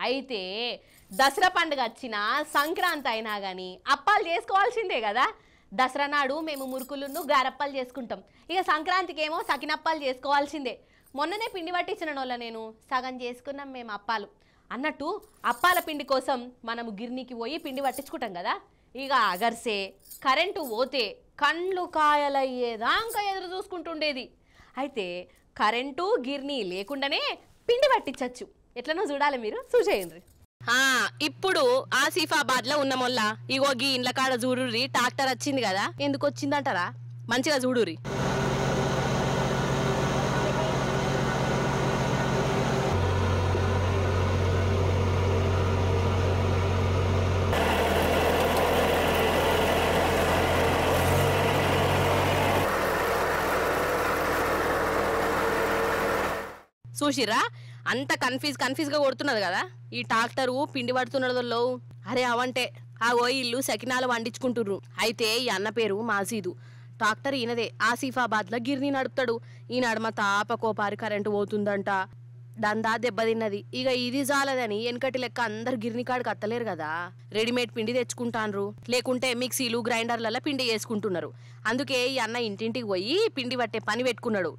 అయితే దసరా పండుగ వచ్చినా సంక్రాంతి అయినా కానీ అప్పాలు చేసుకోవాల్సిందే కదా. దసరా నాడు మేము మురుకులను గారప్పాలు చేసుకుంటాం. ఇక సంక్రాంతికి ఏమో సకినప్పాలు చేసుకోవాల్సిందే. మొన్ననే పిండి పట్టించిన నోళ్ళ నేను సగం చేసుకున్నాం మేము అప్పాలు. అన్నట్టు అప్పాల పిండి కోసం మనము గిర్నీకి పోయి పిండి పట్టించుకుంటాం కదా. ఇక అగర్సే కరెంటు పోతే కండ్లు కాయలయ్యేదాకా ఎదురు చూసుకుంటుండేది. అయితే కరెంటు గిర్నీ లేకుండానే పిండి పట్టించచ్చు. ఎట్లనో చూడాలి, మీరు చూసేయండి. ఇప్పుడు ఆసిఫాబాద్ లో ఉన్న మొల్ల ఇగో గీ ఇండ్ల కాడ చూడుర్రి ట్రాక్టర్ వచ్చింది కదా. ఎందుకు వచ్చిందంటారా? మంచిగా చూడుర్రి. చూసిరా అంత కన్ఫ్యూజ్ గా కొడుతున్నది కదా. ఈ ట్రాక్టరు పిండి పడుతున్నదో అరే అవంటే ఆగో ఇల్లు సకినాలు వండించుకుంటుర్రు. అయితే ఈ అన్న పేరు మాజీదు. ట్రాక్టర్ ఈయనదే. ఆసిఫాబాద్ లో గిర్నీ నడుపుతాడు. ఈ నడుమ తాపకోపారి కరెంటు పోతుందంట. దందా దెబ్బతిన్నది. ఇక ఇది చాలదని వెనకటి లెక్క అందరు గిర్నీ కాడికి అత్తలేరు కదా. రెడీమేడ్ పిండి తెచ్చుకుంటాన్రు, లేకుంటే మిక్సీలు గ్రైండర్లలో పిండి చేసుకుంటున్నారు. అందుకే ఈ అన్న ఇంటింటికి పోయి పిండి పట్టే పని పెట్టుకున్నాడు.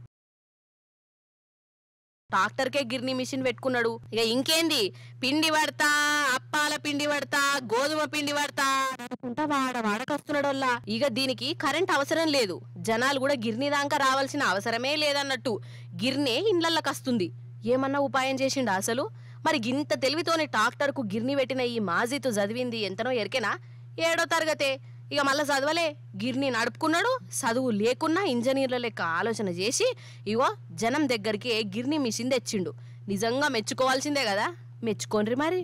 ట్రాక్టర్ కే గిర్నీ మిషన్ పెట్టుకున్నాడు. ఇక ఇంకేంది, పిండి పడతా, అప్పాల పిండి పడతా, గోధుమ పిండి పడతా అనుకుంటా వాడకొస్తున్నాడోల్లా. ఇక దీనికి కరెంట్ అవసరం లేదు. జనాలు కూడా గిర్నీ దాకా రావాల్సిన అవసరమే లేదన్నట్టు గిర్నే ఇండ్లకి వస్తుంది. ఏమన్నా ఉపాయం చేసిండా అసలు? మరి ఇంత తెలివితోనే ట్రాక్టర్ కు గిర్నీ పెట్టిన ఈ మాజీతో చదివింది ఎంతనో ఎరికేనా? 7వ తరగతే. ఇక మళ్ళీ చదవలే, గిర్నీ నడుపుకున్నాడు. చదువు లేకున్నా ఇంజనీర్ల లెక్క ఆలోచన చేసి ఇగో జనం దగ్గరికి గిర్నీ మిషన్ తెచ్చిండు. నిజంగా మెచ్చుకోవాల్సిందే కదా. మెచ్చుకోండ్రి మరి.